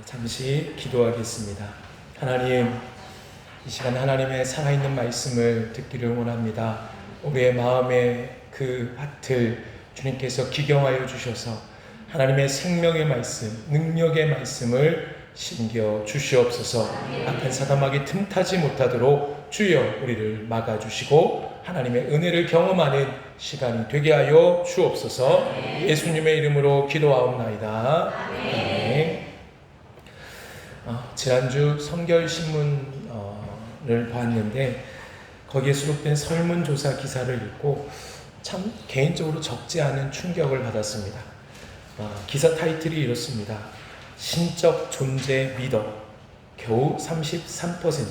잠시 기도하겠습니다. 하나님, 이 시간 하나님의 살아있는 말씀을 듣기를 원합니다. 우리의 마음의 그 밭을 주님께서 기경하여 주셔서 하나님의 생명의 말씀, 능력의 말씀을 심겨 주시옵소서. 악한 사담하기 틈타지 못하도록 주여 우리를 막아주시고 하나님의 은혜를 경험하는 시간이 되게 하여 주옵소서. 예수님의 이름으로 기도하옵나이다. 아멘. 지난주 성결신문을 봤는데 거기에 수록된 설문조사 기사를 읽고 참 개인적으로 적지 않은 충격을 받았습니다. 기사 타이틀이 이렇습니다. 신적 존재 믿어 겨우 33%,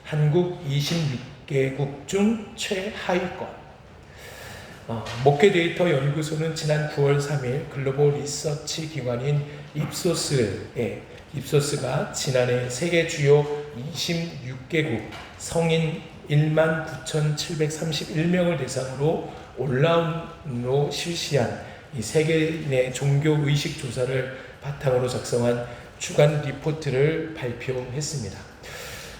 한국 26개국 중 최하위권. 목회 데이터 연구소는 지난 9월 3일 글로벌 리서치 기관인 입소스가 지난해 세계 주요 26개국 성인 19,731명을 대상으로 온라인으로 실시한 이 세계 내 종교 의식 조사를 바탕으로 작성한 주간 리포트를 발표했습니다.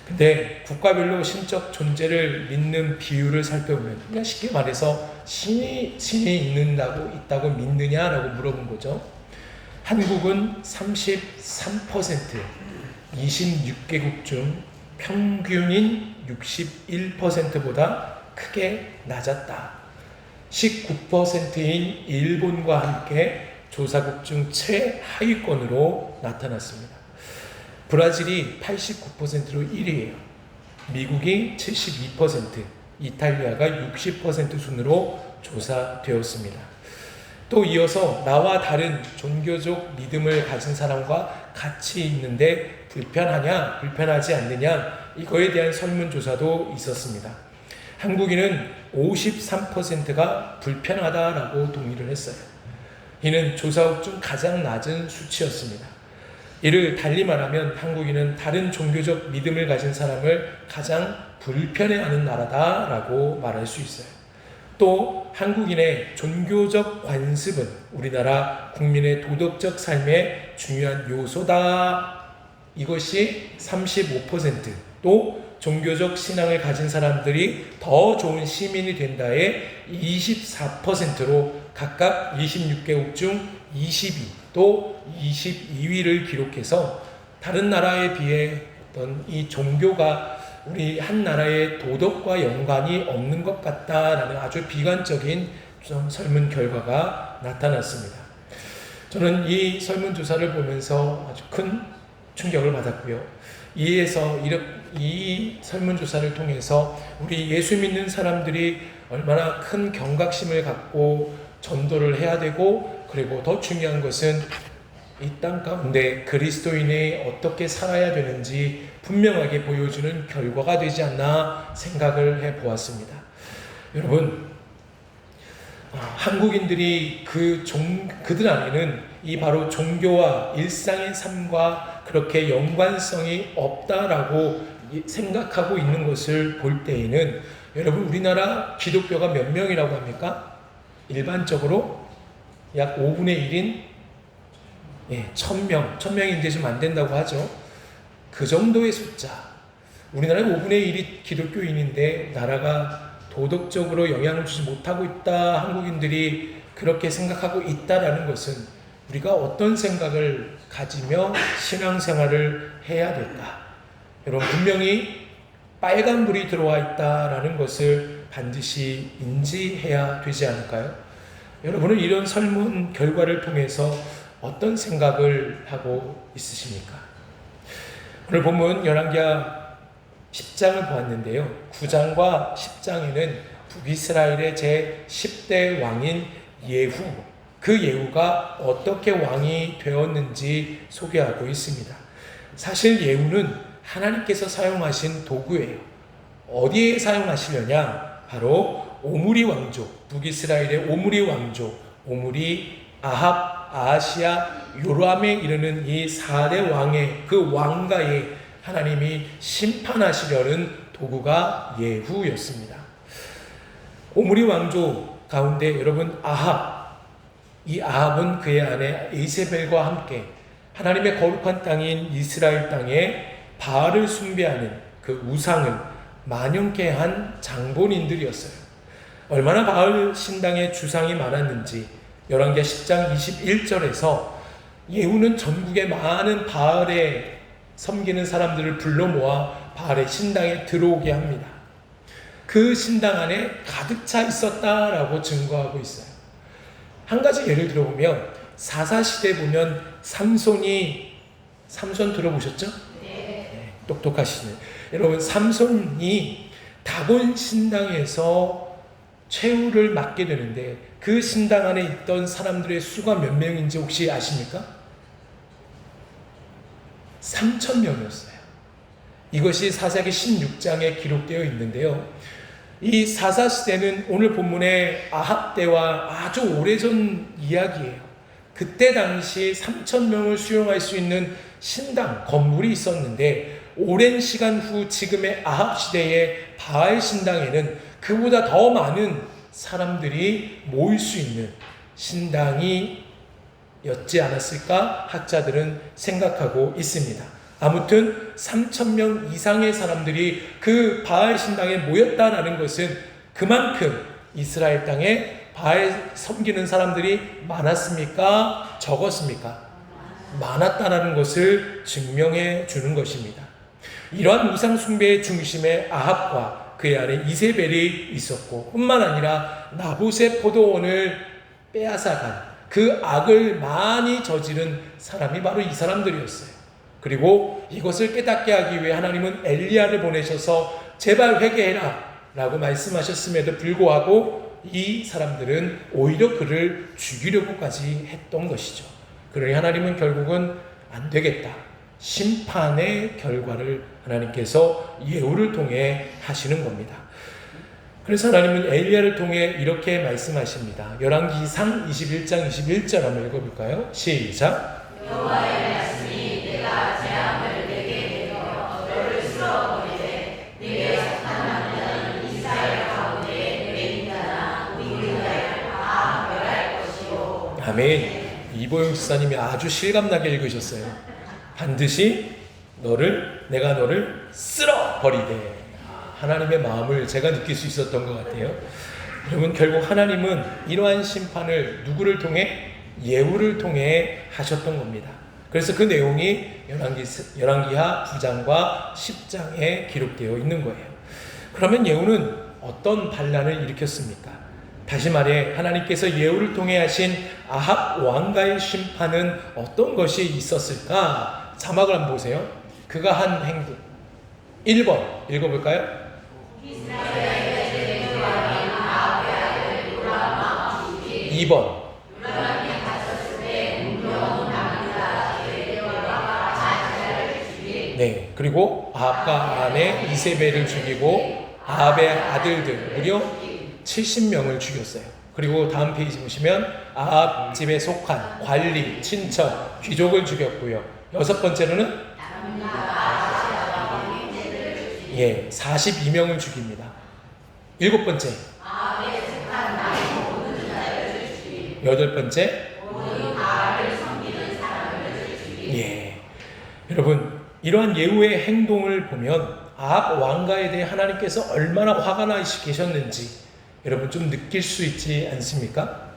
근데 국가별로 신적 존재를 믿는 비율을 살펴보면 그냥 쉽게 말해서 신이 있다고 믿느냐라고 물어본 거죠. 한국은 33%, 26개국 중 평균인 61%보다 크게 낮았다. 19%인 일본과 함께 조사국 중 최하위권으로 나타났습니다. 브라질이 89%로 1위예요. 미국이 72%, 이탈리아가 60% 순으로 조사되었습니다. 또 이어서 나와 다른 종교적 믿음을 가진 사람과 같이 있는데 불편하냐, 불편하지 않느냐, 이거에 대한 설문조사도 있었습니다. 한국인은 53%가 불편하다라고 동의를 했어요. 이는 조사국 중 가장 낮은 수치였습니다. 이를 달리 말하면 한국인은 다른 종교적 믿음을 가진 사람을 가장 불편해하는 나라다라고 말할 수 있어요. 또 한국인의 종교적 관습은 우리나라 국민의 도덕적 삶의 중요한 요소다. 이것이 35%, 또 종교적 신앙을 가진 사람들이 더 좋은 시민이 된다에 24%로 각각 26개국 중 22, 또 22위를 기록해서 다른 나라에 비해 어떤 이 종교가 우리 한 나라의 도덕과 연관이 없는 것 같다라는 아주 비관적인 설문 결과가 나타났습니다. 저는 이 설문조사를 보면서 아주 큰 충격을 받았고요. 이 설문조사를 통해서 우리 예수 믿는 사람들이 얼마나 큰 경각심을 갖고 전도를 해야 되고, 그리고 더 중요한 것은 이 땅 가운데 그리스도인이 어떻게 살아야 되는지 분명하게 보여주는 결과가 되지 않나 생각을 해보았습니다. 여러분, 한국인들이 그들 안에는 이 바로 종교와 일상의 삶과 그렇게 연관성이 없다라고 생각하고 있는 것을 볼 때에는, 여러분, 우리나라 기독교가 몇 명이라고 합니까? 일반적으로 약 5분의 1인 1000명인데 좀 안 된다고 하죠. 그 정도의 숫자. 우리나라의 5분의 1이 기독교인인데 나라가 도덕적으로 영향을 주지 못하고 있다, 한국인들이 그렇게 생각하고 있다라는 것은 우리가 어떤 생각을 가지며 신앙생활을 해야 될까? 여러분, 분명히 빨간불이 들어와 있다라는 것을 반드시 인지해야 되지 않을까요? 여러분은 이런 설문 결과를 통해서 어떤 생각을 하고 있으십니까? 오늘 본문 열왕기하 10장을 보았는데요. 9장과 10장에는 북이스라엘의 제10대 왕인 예후, 그 예후가 어떻게 왕이 되었는지 소개하고 있습니다. 사실 예후는 하나님께서 사용하신 도구예요. 어디에 사용하시려냐? 바로 오므리 왕족, 북이스라엘의 오므리 왕족, 오므리, 아합, 아하시아, 요람에 이르는 이 4대 왕의 그 왕가에 하나님이 심판하시려는 도구가 예후였습니다. 오므리 왕족 가운데 여러분, 아합, 이 아합은 그의 아내 이세벨과 함께 하나님의 거룩한 땅인 이스라엘 땅에 바알을 숭배하는 그 우상을 만연케 한 장본인들이었어요. 얼마나 바알 신당에 주상이 많았는지 열왕기하 10장 21절에서 예후는 전국의 많은 바알에 섬기는 사람들을 불러 모아 바알의 신당에 들어오게 합니다. 그 신당 안에 가득 차 있었다라고 증거하고 있어요. 한 가지 예를 들어보면 사사시대 보면 삼손 들어보셨죠? 네. 똑똑하시네. 여러분, 삼손이 다곤 신당에서 최후를 맞게 되는데 그 신당 안에 있던 사람들의 수가 몇 명인지 혹시 아십니까? 3,000명이었어요. 이것이 사사기 16장에 기록되어 있는데요. 이 사사시대는 오늘 본문의 아합 때와 아주 오래전 이야기예요. 그때 당시 3,000명을 수용할 수 있는 신당, 건물이 있었는데 오랜 시간 후 지금의 아합 시대의 바알 신당에는 그보다 더 많은 사람들이 모일 수 있는 신당이 였지 않았을까 학자들은 생각하고 있습니다. 아무튼 3,000명 이상의 사람들이 그 바알 신당에 모였다라는 것은 그만큼 이스라엘 땅에 바알 섬기는 사람들이 많았습니까? 적었습니까? 많았다라는 것을 증명해 주는 것입니다. 이러한 우상 숭배의 중심에 아합과 그의 아내 이세벨이 있었고 뿐만 아니라 나봇의 포도원을 빼앗아간 그 악을 많이 저지른 사람이 바로 이 사람들이었어요. 그리고 이것을 깨닫게 하기 위해 하나님은 엘리야를 보내셔서 제발 회개해라 라고 말씀하셨음에도 불구하고 이 사람들은 오히려 그를 죽이려고까지 했던 것이죠. 그러니 하나님은 결국은 안 되겠다, 심판의 결과를 하나님께서 예후를 통해 하시는 겁니다. 그래서 하나님은 엘리야를 통해 이렇게 말씀하십니다. 열왕기상 21장 21절 한번 읽어볼까요? 시작. 여호와의 말씀이 내가 재앙을 내게 내려 너를 쓸어버리되 네게 사탄하는 이스라엘 가운데 내 인자나 우리나라를 다 멸할 것이요. 아멘. 이보영 지사님이 아주 실감나게 읽으셨어요. 반드시 내가 너를 쓸어버리되. 하나님의 마음을 제가 느낄 수 있었던 것 같아요. 여러분, 결국 하나님은 이러한 심판을 누구를 통해? 예후를 통해 하셨던 겁니다. 그래서 그 내용이 열왕기하 9장과 10장에 기록되어 있는 거예요. 그러면 예후는 어떤 반란을 일으켰습니까? 다시 말해 하나님께서 예후를 통해 하신 아합 왕가의 심판은 어떤 것이 있었을까? 자막을 한번 보세요. 그가 한 행동. 1번 읽어볼까요? 2번 네, 그리고 아합과 아내 이세벨을 죽이고 아합의 아들들 무려 70명을 죽였어요. 그리고 다음 페이지 보시면 아합 집에 속한 관리, 친척, 귀족을 죽였고요. 6번째로는 42명을 죽입니다. 7번째 8번째 여러분, 이러한 예후의 행동을 보면 아합 왕가에 대해 하나님께서 얼마나 화가 나 계셨는지 여러분 좀 느낄 수 있지 않습니까?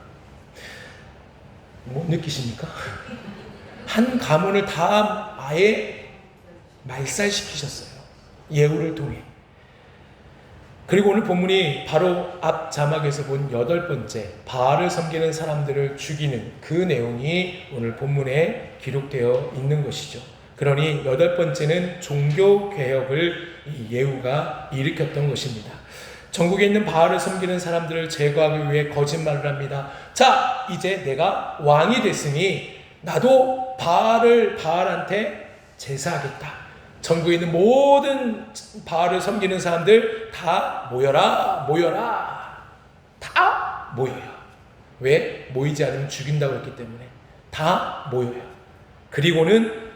못 느끼십니까? 한 가문을 다 아예 말살시키셨어요. 예후를 통해. 그리고 오늘 본문이 바로 앞 자막에서 본 8번째 바알을 섬기는 사람들을 죽이는 그 내용이 오늘 본문에 기록되어 있는 것이죠. 그러니 8번째는 종교개혁을 예후가 일으켰던 것입니다. 전국에 있는 바알을 섬기는 사람들을 제거하기 위해 거짓말을 합니다. 자, 이제 내가 왕이 됐으니 나도 바알한테 제사하겠다. 전국에 있는 모든 바알을 섬기는 사람들 다 모여라. 다 모여요. 왜? 모이지 않으면 죽인다고 했기 때문에 다 모여요. 그리고는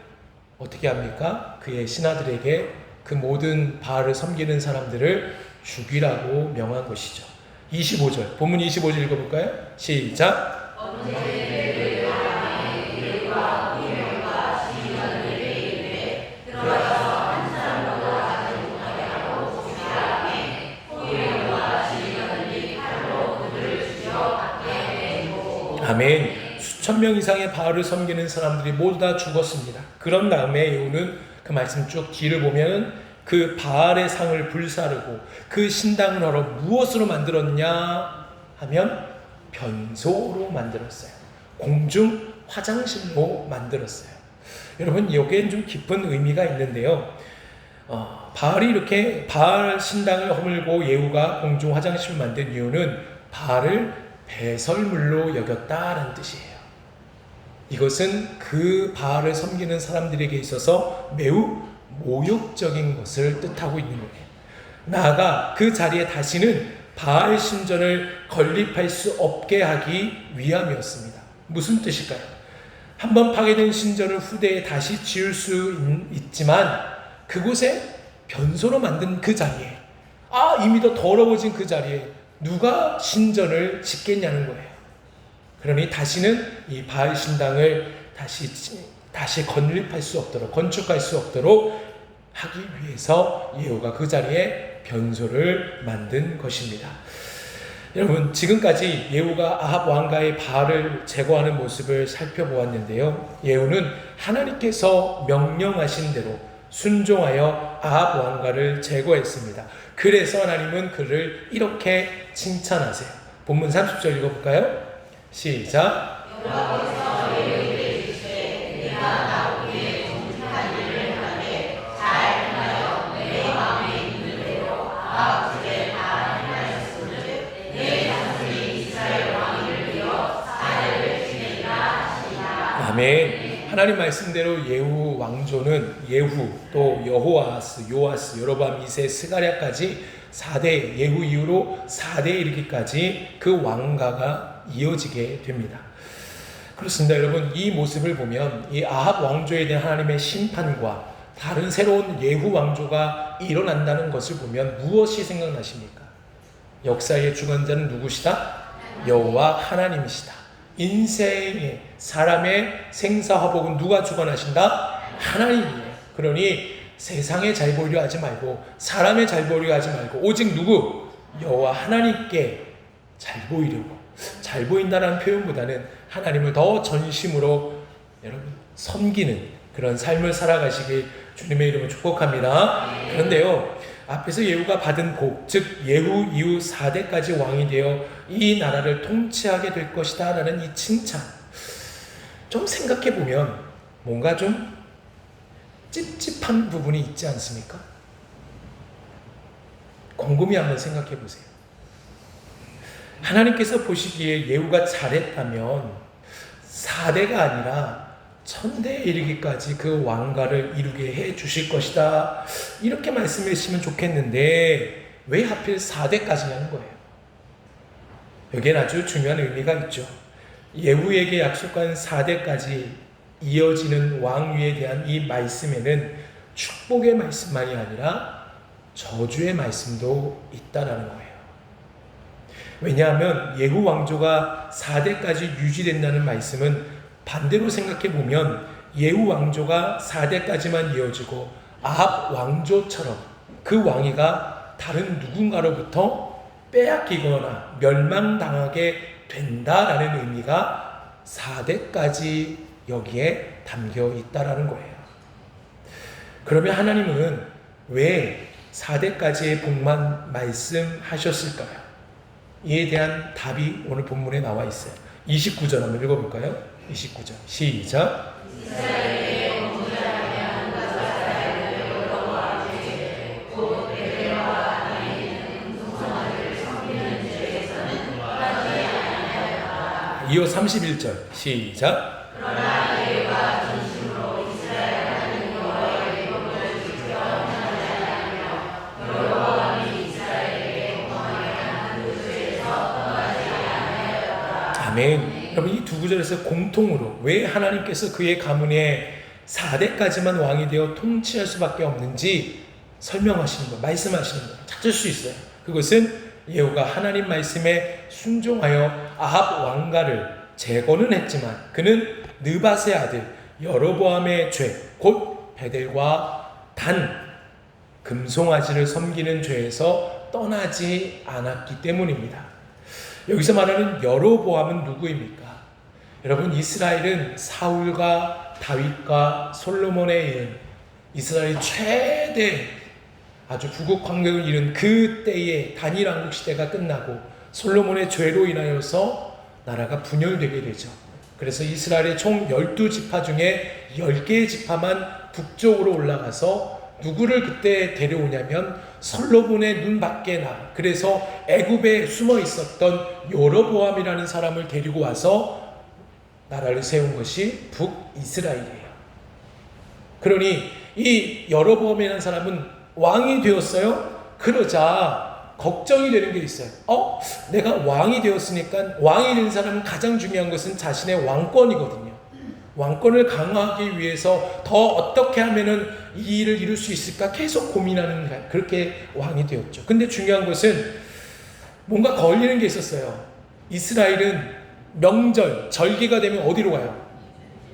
어떻게 합니까? 그의 신하들에게 그 모든 바알을 섬기는 사람들을 죽이라고 명한 것이죠. 25절, 본문 25절 읽어볼까요? 시작. 아멘. 수천 명 이상의 바알을 섬기는 사람들이 모두 다 죽었습니다. 그런 다음에 예후는 그 말씀 쭉 뒤를 보면 그 바알의 상을 불사르고 그 신당을 헐어 무엇으로 만들었냐 하면 변소로 만들었어요. 공중 화장실로 만들었어요. 여러분, 여기엔 좀 깊은 의미가 있는데요. 바알이 이렇게 바알 신당을 허물고 예후가 공중 화장실을 만든 이유는 바알을 배설물로 여겼다라는 뜻이에요. 이것은 그 바알을 섬기는 사람들에게 있어서 매우 모욕적인 것을 뜻하고 있는 거예요. 나아가 그 자리에 다시는 바알 신전을 건립할 수 없게 하기 위함이었습니다. 무슨 뜻일까요? 한번 파괴된 신전을 후대에 다시 지을 수 있지만 그곳에 변소로 만든 그 자리에, 이미 더 더러워진 그 자리에 누가 신전을 짓겠냐는 거예요. 그러니 다시는 이 바알 신당을 다시 건립할 수 없도록, 건축할 수 없도록 하기 위해서 예후가 그 자리에 변소를 만든 것입니다. 여러분, 지금까지 예후가 아합 왕가의 바알을 제거하는 모습을 살펴보았는데요. 예후는 하나님께서 명령하신 대로 순종하여 아합 왕가를 제거했습니다. 그래서 하나님은 그를 이렇게 칭찬하세요. 본문 30절 읽어볼까요? 시작. 아멘. 하나님 말씀대로 예후 왕조는 예후, 또 여호아스, 요아스, 여로보암 2세, 스가랴까지 4대, 예후 이후로 4대에 이르기까지 그 왕가가 이어지게 됩니다. 그렇습니다. 여러분, 이 모습을 보면 이 아합 왕조에 대한 하나님의 심판과 다른 새로운 예후 왕조가 일어난다는 것을 보면 무엇이 생각나십니까? 역사의 주관자는 누구시다? 여호와 하나님이시다. 인생의 사람의 생사화복은 누가 주관하신다? 하나님이에요. 그러니 세상에 잘 보이려 하지 말고, 사람에 잘 보이려 하지 말고, 오직 누구? 여호와 하나님께 잘 보이려고. 잘 보인다는 표현보다는 하나님을 더 전심으로 여러분 섬기는 그런 삶을 살아가시길 주님의 이름으로 축복합니다. 그런데요, 앞에서 예후가 받은 복, 즉 예후 이후 4대까지 왕이 되어 이 나라를 통치하게 될 것이다 라는 이 칭찬, 좀 생각해보면 뭔가 좀 찝찝한 부분이 있지 않습니까? 곰곰이 한번 생각해보세요. 하나님께서 보시기에 예후가 잘했다면 4대가 아니라 1000대에 이르기까지 그 왕가를 이루게 해 주실 것이다, 이렇게 말씀해 주시면 좋겠는데 왜 하필 4대까지냐는 거예요. 여기엔 아주 중요한 의미가 있죠. 예후에게 약속한 4대까지 이어지는 왕위에 대한 이 말씀에는 축복의 말씀만이 아니라 저주의 말씀도 있다라는 거예요. 왜냐하면 예후 왕조가 4대까지 유지된다는 말씀은 반대로 생각해 보면 예후 왕조가 4대까지만 이어지고 아합 왕조처럼 그 왕위가 다른 누군가로부터 빼앗기거나 멸망당하게 된다라는 의미가 4대까지 여기에 담겨 있다라는 거예요. 그러면 하나님은 왜 4대까지의 복만 말씀하셨을까요? 이에 대한 답이 오늘 본문에 나와 있어요. 29절 한번 읽어볼까요? 29절 시작. 이어 31절 시작. 아멘. 여러분, 이 두 구절에서 공통으로 왜 하나님께서 그의 가문에 4대까지만 왕이 되어 통치할 수밖에 없는지 설명하시는 것, 말씀하시는 것 찾을 수 있어요. 그것은 예후가 하나님 말씀에 순종하여 아합 왕가를 제거는 했지만 그는 느밧의 아들 여로보암의 죄, 곧 베델과 단, 금송아지를 섬기는 죄에서 떠나지 않았기 때문입니다. 여기서 말하는 여로보암은 누구입니까? 여러분, 이스라엘은 사울과 다윗과 솔로몬에 이은 이스라엘의 최대 아주 부국 강력을 이룬 그 때에 단일 왕국 시대가 끝나고 솔로몬의 죄로 인하여서 나라가 분열되게 되죠. 그래서 이스라엘의 총 12지파 중에 10개의 지파만 북쪽으로 올라가서 누구를 그때 데려오냐면 솔로몬의 눈 밖에 나, 그래서 애굽에 숨어 있었던 여로보암이라는 사람을 데리고 와서 나라를 세운 것이 북이스라엘이에요. 그러니 이 여로보암이라는 사람은 왕이 되었어요. 그러자 걱정이 되는 게 있어요. 내가 왕이 되었으니까, 왕이 된 사람은 가장 중요한 것은 자신의 왕권이거든요. 왕권을 강화하기 위해서 더 어떻게 하면은 이 일을 이룰 수 있을까 계속 고민하는, 그렇게 왕이 되었죠. 근데 중요한 것은 뭔가 걸리는 게 있었어요. 이스라엘은 명절, 절기가 되면 어디로 가요?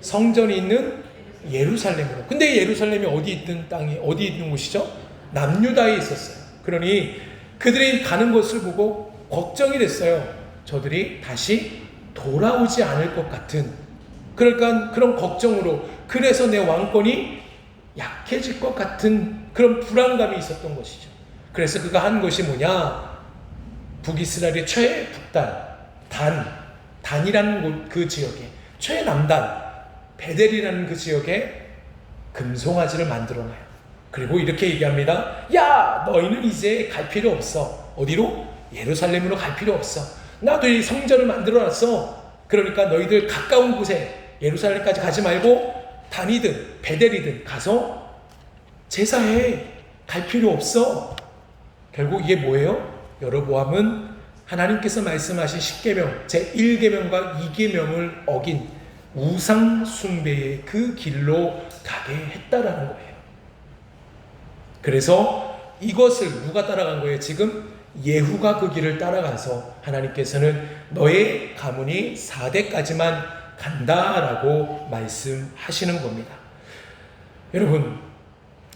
성전이 있는 예루살렘으로. 근데 예루살렘이 어디 있는 땅이, 어디 있는 곳이죠? 남유다에 있었어요. 그러니 그들이 가는 것을 보고 걱정이 됐어요. 저들이 다시 돌아오지 않을 것 같은, 그러니까 그런 걱정으로, 그래서 내 왕권이 약해질 것 같은 그런 불안감이 있었던 것이죠. 그래서 그가 한 것이 뭐냐? 북이스라엘의 최북단 단이라는 그 지역에, 최남단 베델이라는 그 지역에 금송아지를 만들어놔요. 그리고 이렇게 얘기합니다. 야, 너희는 이제 갈 필요 없어. 어디로? 예루살렘으로 갈 필요 없어. 나도 이 성전을 만들어놨어. 그러니까 너희들 가까운 곳에 예루살렘까지 가지 말고 단이든 베델이든 가서 제사해. 갈 필요 없어. 결국 이게 뭐예요? 여로보암은 하나님께서 말씀하신 10계명, 제1계명과 2계명을 어긴 우상 숭배의 그 길로 가게 했다라는 거예요. 그래서 이것을 누가 따라간 거예요? 지금 예후가 그 길을 따라가서 하나님께서는 너의 가문이 4대까지만 간다라고 말씀하시는 겁니다. 여러분,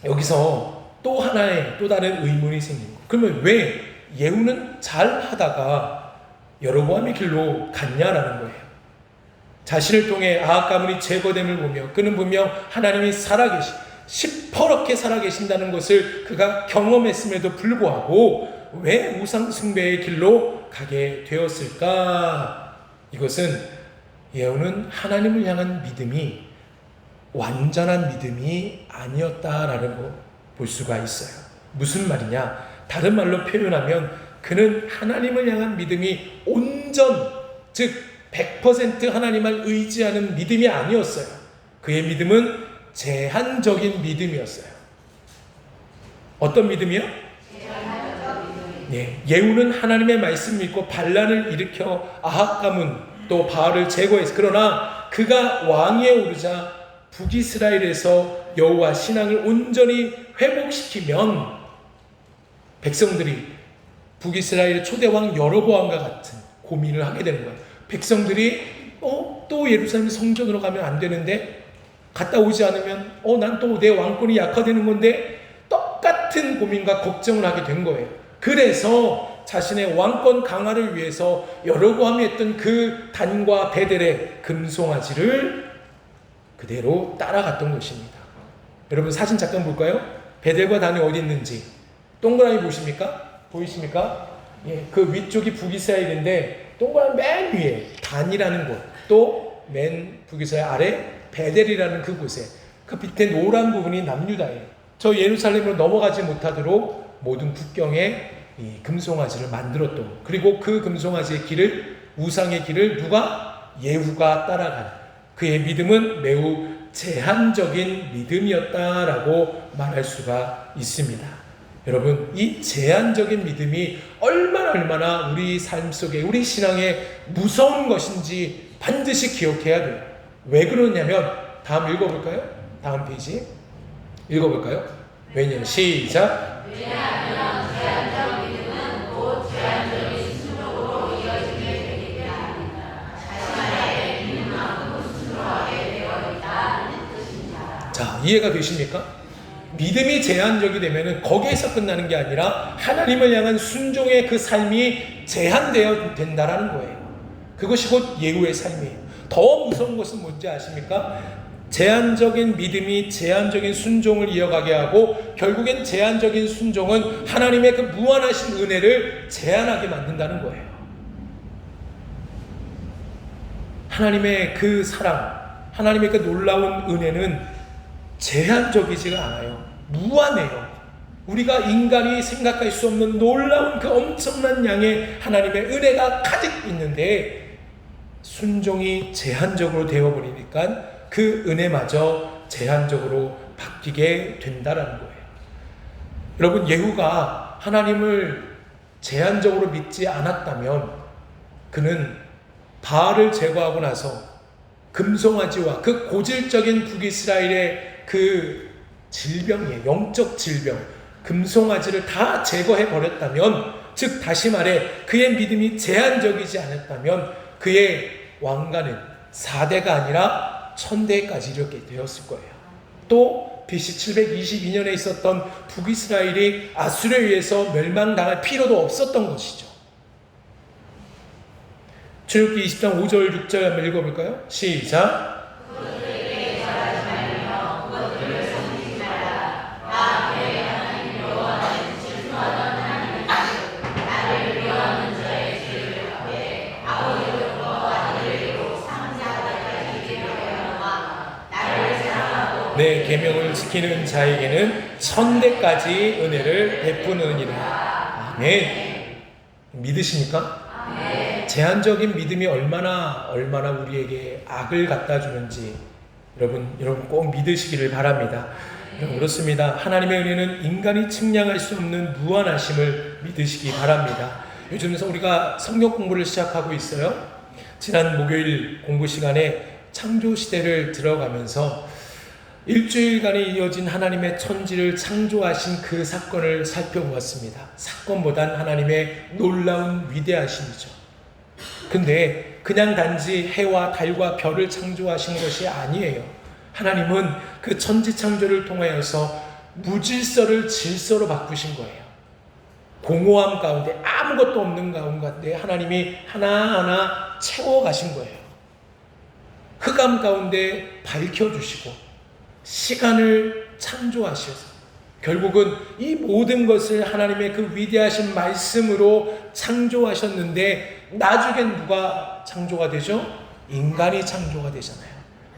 여기서 또 하나의 또 다른 의문이 생깁니다. 그러면 왜 예후는 잘 하다가 여로보암의 길로 갔냐라는 거예요. 자신을 통해 아합 가문이 제거됨을 보며 그는 분명 하나님이 시퍼렇게 살아계신다는 것을 그가 경험했음에도 불구하고 왜 우상 숭배의 길로 가게 되었을까? 이것은 예후는 하나님을 향한 믿음이 완전한 믿음이 아니었다라는 거 볼 수가 있어요. 무슨 말이냐? 다른 말로 표현하면 그는 하나님을 향한 믿음이 온전, 즉 100% 하나님을 의지하는 믿음이 아니었어요. 그의 믿음은 제한적인 믿음이었어요. 어떤 믿음이요? 네, 예후는 하나님의 말씀을 믿고 반란을 일으켜 아합 가문 또 바알을 제거했어요. 그러나 그가 왕위에 오르자 북이스라엘에서 여호와 신앙을 온전히 회복시키면 백성들이 북이스라엘의 초대왕 여로보암과 같은 고민을 하게 되는 거예요. 백성들이 또 예루살렘 성전으로 가면 안 되는데, 갔다 오지 않으면 난 또 내 왕권이 약화되는 건데, 똑같은 고민과 걱정을 하게 된 거예요. 그래서 자신의 왕권 강화를 위해서 여로보암이 했던 그 단과 베델의 금송아지를 그대로 따라갔던 것입니다. 여러분 사진 잠깐 볼까요? 베델과 단이 어디 있는지 동그라미 보십니까? 보이십니까? 예, 그 위쪽이 북이스라엘인데 동그라미 맨 위에 단이라는 곳, 또 맨 북이스라엘 아래 베델이라는 그곳에 그 밑에 노란 부분이 남유다예요. 저 예루살렘으로 넘어가지 못하도록 모든 국경에 이 금송아지를 만들었던, 그리고 그 금송아지의 길을, 우상의 길을 누가? 예후가 따라간 그의 믿음은 매우 제한적인 믿음이었다라고 말할 수가 있습니다. 여러분, 이 제한적인 믿음이 얼마나 우리 삶 속에, 우리 신앙에 무서운 것인지 반드시 기억해야 돼요. 왜 그러냐면, 다음 읽어볼까요? 다음 페이지 읽어볼까요? 왜냐면 시작. 왜냐하면 제한적 믿음은 곧 제한적인 순종으로 이어지게 되기 때문입니다. 자신의 믿음만큼 순종하게 되어 있다는 뜻입니다. 자, 이해가 되십니까? 믿음이 제한적이 되면 거기에서 끝나는 게 아니라 하나님을 향한 순종의 그 삶이 제한되어 된다라는 거예요. 그것이 곧 예후의 삶이에요. 더 무서운 것은 뭔지 아십니까? 제한적인 믿음이 제한적인 순종을 이어가게 하고 결국엔 제한적인 순종은 하나님의 그 무한하신 은혜를 제한하게 만든다는 거예요. 하나님의 그 사랑, 하나님의 그 놀라운 은혜는 제한적이지가 않아요. 무한해요. 우리가 인간이 생각할 수 없는 놀라운 그 엄청난 양의 하나님의 은혜가 가득 있는데 순종이 제한적으로 되어버리니까 그 은혜마저 제한적으로 바뀌게 된다라는 거예요. 여러분, 예후가 하나님을 제한적으로 믿지 않았다면 그는 바알을 제거하고 나서 금송아지와 그 고질적인 북이스라엘의 그 질병이에요. 영적 질병, 금송아지를 다 제거해 버렸다면, 즉 다시 말해 그의 믿음이 제한적이지 않았다면 그의 왕가는 4대가 아니라 1000대까지 이르게 되었을 거예요. 또 BC 722년에 있었던 북이스라엘이 아수르에 의해서 멸망당할 필요도 없었던 것이죠. 출애굽기 20장 5절 6절 한번 읽어볼까요? 시작. 내 계명을 지키는 자에게는 1000대까지 은혜를 베푸느니라. 아멘. 믿으십니까? 아멘. 제한적인 믿음이 얼마나 우리에게 악을 갖다 주는지 여러분 꼭 믿으시기를 바랍니다. 여러분, 그렇습니다. 하나님의 은혜는 인간이 측량할 수 없는 무한하심을 믿으시기 바랍니다. 요즘 우리가 성경 공부를 시작하고 있어요. 지난 목요일 공부 시간에 창조 시대를 들어가면서 일주일간에 이어진 하나님의 천지를 창조하신 그 사건을 살펴보았습니다. 사건보단 하나님의 놀라운 위대하심이죠. 근데 그냥 단지 해와 달과 별을 창조하신 것이 아니에요. 하나님은 그 천지 창조를 통하여서 무질서를 질서로 바꾸신 거예요. 공허함 가운데, 아무것도 없는 가운데 하나님이 하나하나 채워가신 거예요. 흑암 가운데 밝혀주시고 시간을 창조하셔서 결국은 이 모든 것을 하나님의 그 위대하신 말씀으로 창조하셨는데 나중엔 누가 창조가 되죠? 인간이 창조가 되잖아요.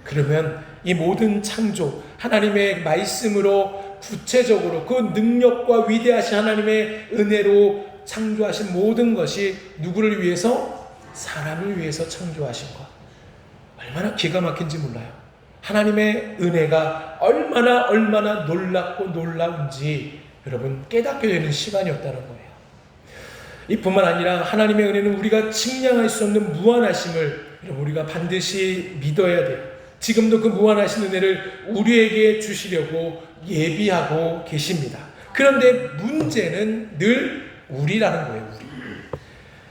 그러면 이 모든 창조, 하나님의 말씀으로 구체적으로 그 능력과 위대하신 하나님의 은혜로 창조하신 모든 것이 누구를 위해서? 사람을 위해서 창조하신 것. 얼마나 기가 막힌지 몰라요. 하나님의 은혜가 얼마나 놀랍고 놀라운지 여러분 깨닫게 되는 시간이었다는 거예요. 이뿐만 아니라 하나님의 은혜는 우리가 측량할 수 없는 무한하심을 여러분 우리가 반드시 믿어야 돼요. 지금도 그 무한하신 은혜를 우리에게 주시려고 예비하고 계십니다. 그런데 문제는 늘 우리라는 거예요. 우리.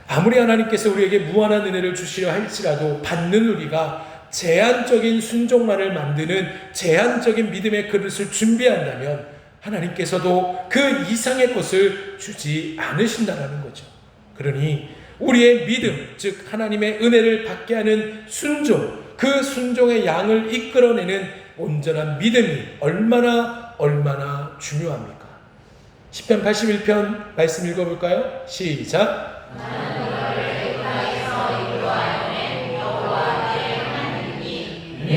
아무리 하나님께서 우리에게 무한한 은혜를 주시려 할지라도 받는 우리가 제한적인 순종만을 만드는 제한적인 믿음의 그릇을 준비한다면 하나님께서도 그 이상의 것을 주지 않으신다는 거죠. 그러니 우리의 믿음, 즉 하나님의 은혜를 받게 하는 순종, 그 순종의 양을 이끌어내는 온전한 믿음이 얼마나 중요합니까? 시편 81편 말씀 읽어볼까요? 시작.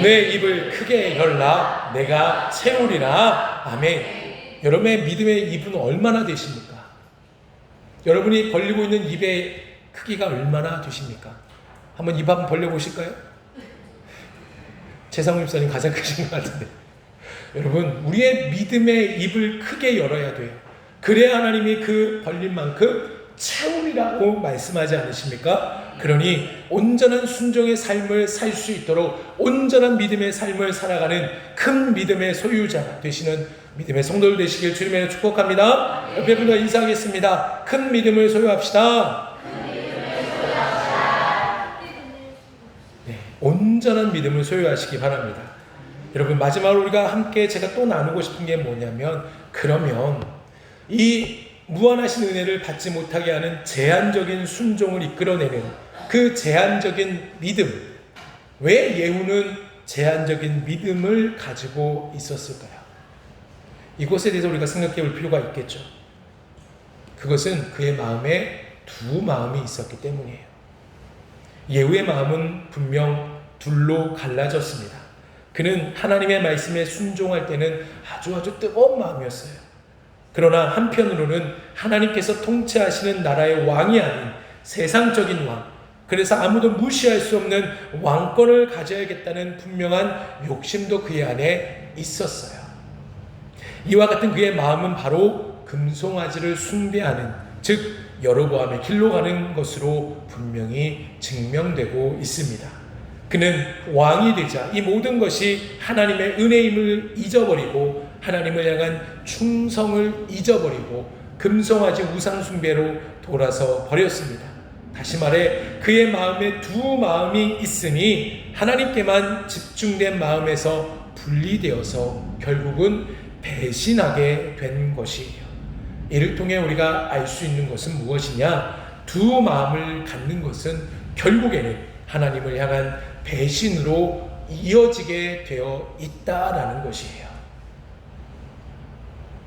내 입을 크게 열라 내가 채우리라. 아멘. 여러분의 믿음의 입은 얼마나 되십니까? 여러분이 벌리고 있는 입의 크기가 얼마나 되십니까? 한번 입 한번 벌려보실까요? 최상우 집사님 가장 크신 것 같은데. 여러분, 우리의 믿음의 입을 크게 열어야 돼요. 그래야 하나님이 그 벌린 만큼 채우리라고 말씀하지 않으십니까? 그러니 온전한 순종의 삶을 살 수 있도록 온전한 믿음의 삶을 살아가는 큰 믿음의 소유자 되시는 믿음의 성도들 되시길 주님의 축복합니다. 옆에 분과 인사하겠습니다. 큰 믿음을 소유합시다. 네, 온전한 믿음을 소유하시기 바랍니다. 여러분, 마지막으로 우리가 함께 제가 또 나누고 싶은 게 뭐냐면, 그러면 이 무한하신 은혜를 받지 못하게 하는 제한적인 순종을 이끌어내는 그 제한적인 믿음, 왜 예후는 제한적인 믿음을 가지고 있었을까요? 이것에 대해서 우리가 생각해 볼 필요가 있겠죠. 그것은 그의 마음에 두 마음이 있었기 때문이에요. 예후의 마음은 분명 둘로 갈라졌습니다. 그는 하나님의 말씀에 순종할 때는 아주 뜨거운 마음이었어요. 그러나 한편으로는 하나님께서 통치하시는 나라의 왕이 아닌 세상적인 왕, 그래서 아무도 무시할 수 없는 왕권을 가져야겠다는 분명한 욕심도 그의 안에 있었어요. 이와 같은 그의 마음은 바로 금송아지를 숭배하는, 즉 여로보암의 길로 가는 것으로 분명히 증명되고 있습니다. 그는 왕이 되자 이 모든 것이 하나님의 은혜임을 잊어버리고 하나님을 향한 충성을 잊어버리고 금송아지 우상 숭배로 돌아서 버렸습니다. 다시 말해 그의 마음에 두 마음이 있으니 하나님께만 집중된 마음에서 분리되어서 결국은 배신하게 된 것이에요. 이를 통해 우리가 알 수 있는 것은 무엇이냐? 두 마음을 갖는 것은 결국에는 하나님을 향한 배신으로 이어지게 되어 있다라는 것이에요.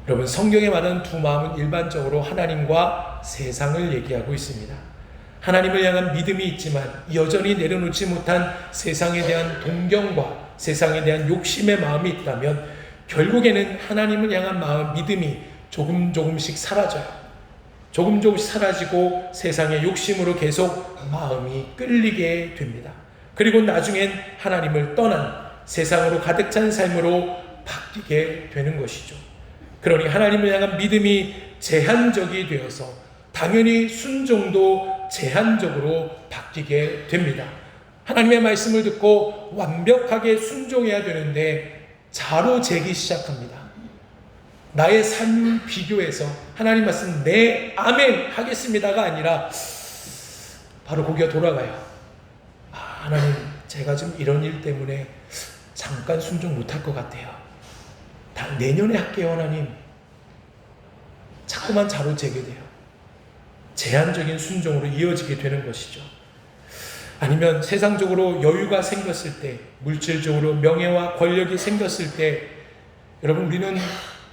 여러분, 성경에 말하는 두 마음은 일반적으로 하나님과 세상을 얘기하고 있습니다. 하나님을 향한 믿음이 있지만 여전히 내려놓지 못한 세상에 대한 동경과 세상에 대한 욕심의 마음이 있다면 결국에는 하나님을 향한 마음, 믿음이 조금씩 사라져요. 조금씩 사라지고 세상의 욕심으로 계속 마음이 끌리게 됩니다. 그리고 나중엔 하나님을 떠난 세상으로 가득 찬 삶으로 바뀌게 되는 것이죠. 그러니 하나님을 향한 믿음이 제한적이 되어서 당연히 순종도 제한적으로 바뀌게 됩니다. 하나님의 말씀을 듣고 완벽하게 순종해야 되는데 자로 재기 시작합니다. 나의 삶을 비교해서 하나님 말씀 네 아멘 하겠습니다가 아니라 바로 거기가 돌아가요. 하나님, 제가 좀 이런 일 때문에 잠깐 순종 못할 것 같아요. 다 내년에 할게요. 하나님. 자꾸만 자로 재게 돼요. 제한적인 순종으로 이어지게 되는 것이죠. 아니면 세상적으로 여유가 생겼을 때, 물질적으로 명예와 권력이 생겼을 때, 여러분, 우리는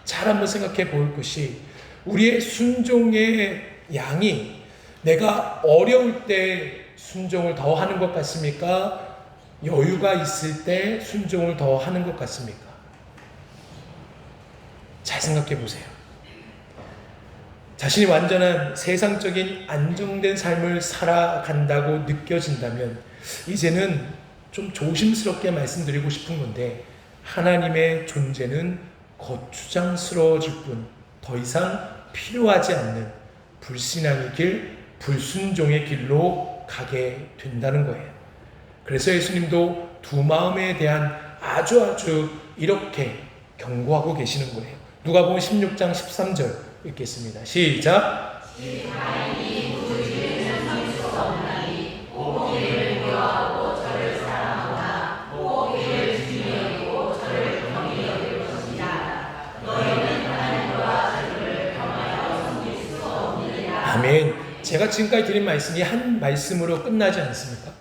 잘 한번 생각해 볼 것이, 우리의 순종의 양이 내가 어려울 때 순종을 더 하는 것 같습니까? 여유가 있을 때 순종을 더 하는 것 같습니까? 잘 생각해 보세요. 자신이 완전한 세상적인 안정된 삶을 살아간다고 느껴진다면 이제는 좀 조심스럽게 말씀드리고 싶은 건데, 하나님의 존재는 거추장스러워질 뿐 더 이상 필요하지 않는 불신앙의 길, 불순종의 길로 가게 된다는 거예요. 그래서 예수님도 두 마음에 대한 아주 이렇게 경고하고 계시는 거예요. 누가복음 16장 13절 읽겠습니다. 시작. 아멘. 제가 지금까지 드린 말씀이 한 말씀으로 끝나지 않습니까?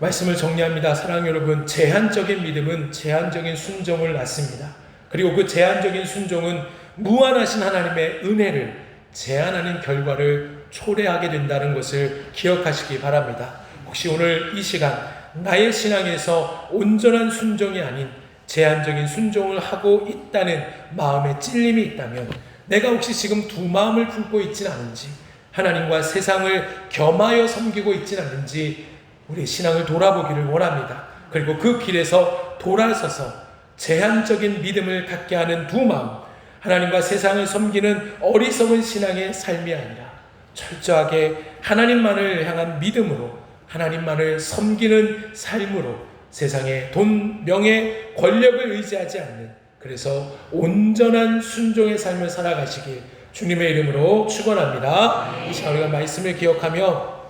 말씀을 정리합니다. 사랑하는 여러분, 제한적인 믿음은 제한적인 순종을 낳습니다. 그리고 그 제한적인 순종은 무한하신 하나님의 은혜를 제한하는 결과를 초래하게 된다는 것을 기억하시기 바랍니다. 혹시 오늘 이 시간 나의 신앙에서 온전한 순종이 아닌 제한적인 순종을 하고 있다는 마음의 찔림이 있다면, 내가 혹시 지금 두 마음을 품고 있지는 않은지, 하나님과 세상을 겸하여 섬기고 있지는 않은지 우리 신앙을 돌아보기를 원합니다. 그리고 그 길에서 돌아서서 제한적인 믿음을 갖게 하는 두 마음, 하나님과 세상을 섬기는 어리석은 신앙의 삶이 아니라 철저하게 하나님만을 향한 믿음으로, 하나님만을 섬기는 삶으로 세상의 돈, 명예, 권력을 의지하지 않는, 그래서 온전한 순종의 삶을 살아가시길 주님의 이름으로 축원합니다. 이 시간 우리가 말씀을 기억하며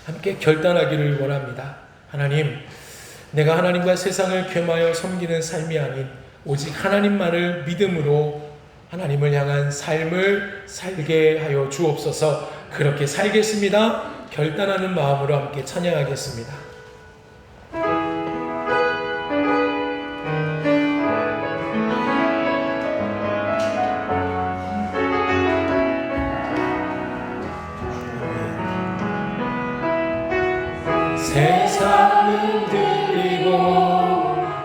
함께 결단하기를 원합니다. 하나님, 내가 하나님과 세상을 겸하여 섬기는 삶이 아닌 오직 하나님만을 믿음으로 하나님을 향한 삶을 살게 하여 주옵소서. 그렇게 살겠습니다. 결단하는 마음으로 함께 찬양하겠습니다. 흔들리고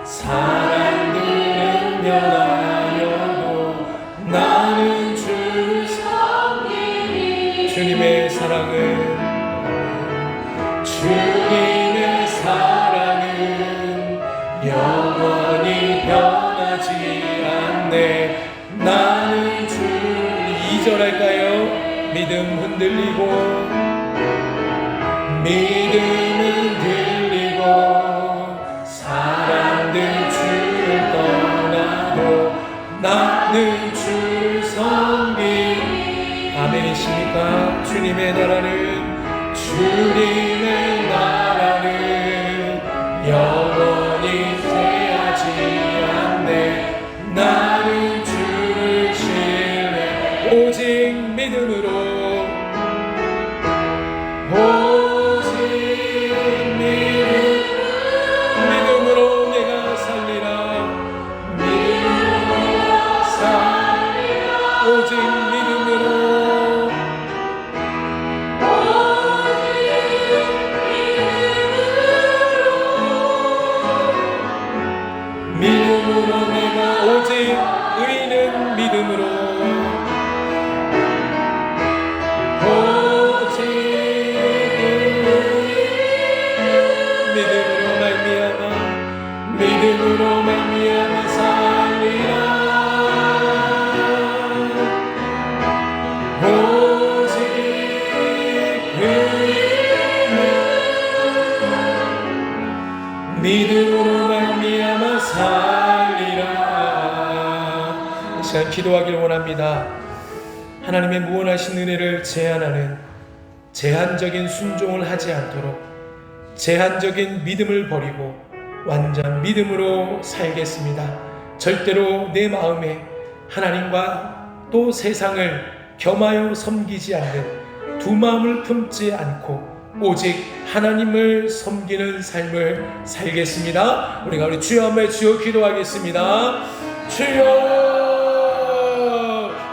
사람들은 변하여도 나는 주를 섬기리. 주님의 사랑은 영원히 변하지 않네. 나는 주를 2절 할까요? 믿음 흔들리고 믿음은 들리고 사람들 주를 떠나도 나는 주를 섬기. 아멘이십니까? 주님의 나라는 영원히 패하지 않네. 나는 주를 신뢰. 오직 믿음으로 믿음으로 내가 살리라. 오직 믿음으로 내가 오직 의인은 믿음으로 믿음으로 말미암아 살리라. 오직 믿음으로 말미암아 살리라. 이 시간 기도하길 원합니다. 하나님의 무한하신 은혜를 제한하는 제한적인 순종을 하지 않도록 제한적인 믿음을 버리고 완전 믿음으로 살겠습니다. 절대로 내 마음에 하나님과 또 세상을 겸하여 섬기지 않는 두 마음을 품지 않고 오직 하나님을 섬기는 삶을 살겠습니다. 우리 주여 한번 주여 기도하겠습니다. 주여,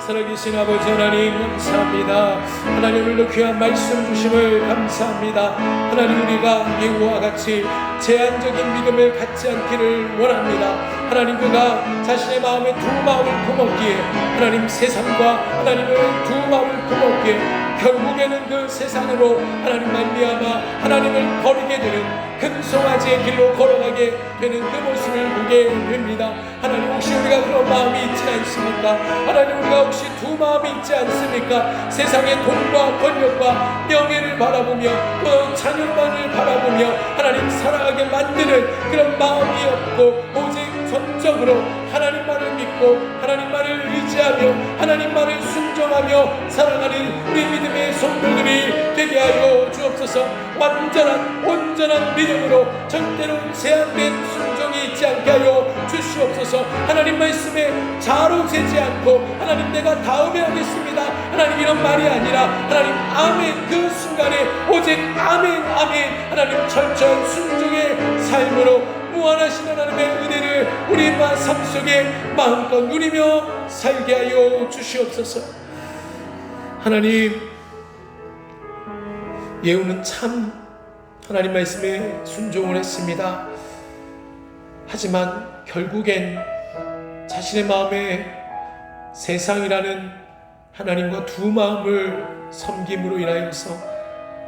살아계신 아버지 하나님 감사합니다. 하나님 오늘도 귀한 말씀 주심을 감사합니다. 하나님, 우리가 예고와 같이 제한적인 믿음을 갖지 않기를 원합니다. 하나님, 그가 자신의 마음에 두 마음을 품었기에 하나님 세상과 하나님을 두 마음을 품었기에 결국에는 그 세상으로 하나님 말미암아 하나님을 버리게 되는 금송아지의 길로 걸어가게 되는 그 모습을 보게 됩니다. 하나님, 혹시 우리가 그런 마음이 있지 않습니까? 하나님, 우리가 혹시 두 마음이 있지 않습니까? 세상의 돈과 권력과 명예를 바라보며 또 자녀만을 바라보며 하나님 사랑하게 만드는 그런 마음이 없고 오직 전적으로 하나님만을 믿고 하나님만을 의지하며 하나님만을 순종하며 살아가는 우리 믿음의 성도들이 되게 하여 주옵소서. 온전한 믿음으로 절대로 제한된 순종이 있지 않게 하여 주시옵소서. 하나님 말씀에 자로재지 않고 하나님 내가 다음에 하겠습니다 하나님 이런 말이 아니라 하나님 아멘, 그 순간에 오직 아멘 하나님 철저한 순종의 삶으로 무한하신 하나님의 은혜를 우리 삶 속에 마음껏 누리며 살게 하여 주시옵소서. 하나님, 예후는 참 하나님 말씀에 순종을 했습니다. 하지만 결국엔 자신의 마음에 세상이라는 하나님과 두 마음을 섬김으로 인하여서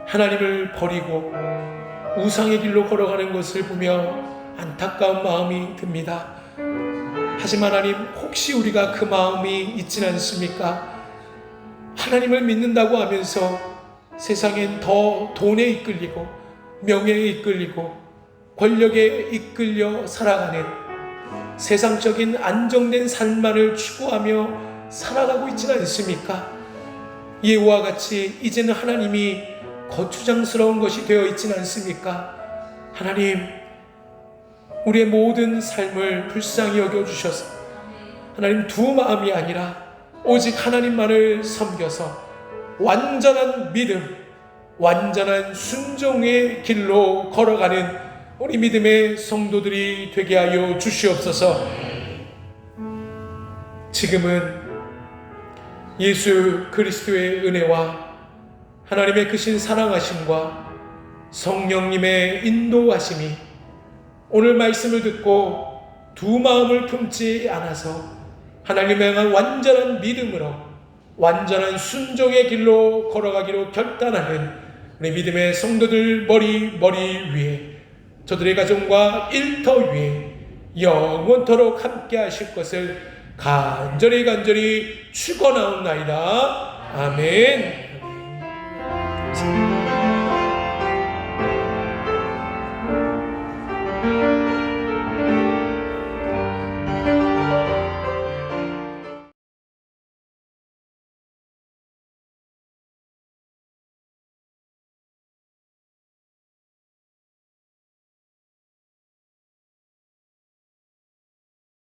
하나님을 버리고 우상의 길로 걸어가는 것을 보며 안타까운 마음이 듭니다. 하지만 하나님, 혹시 우리가 그 마음이 있지는 않습니까? 하나님을 믿는다고 하면서 세상엔 더 돈에 이끌리고 명예에 이끌리고 권력에 이끌려 살아가는 세상적인 안정된 삶만을 추구하며 살아가고 있지는 않습니까? 예후와 같이 이제는 하나님이 거추장스러운 것이 되어 있지는 않습니까? 하나님, 우리의 모든 삶을 불쌍히 여겨주셔서 하나님 두 마음이 아니라 오직 하나님만을 섬겨서 완전한 믿음, 완전한 순종의 길로 걸어가는 우리 믿음의 성도들이 되게 하여 주시옵소서. 지금은 예수 그리스도의 은혜와 하나님의 크신 사랑하심과 성령님의 인도하심이 오늘 말씀을 듣고 두 마음을 품지 않아서 하나님을 향한 완전한 믿음으로 완전한 순종의 길로 걸어가기로 결단하는 우리 믿음의 성도들 머리 위에 저들의 가정과 일터 위에 영원토록 함께 하실 것을 간절히 축원하옵나이다. 아멘.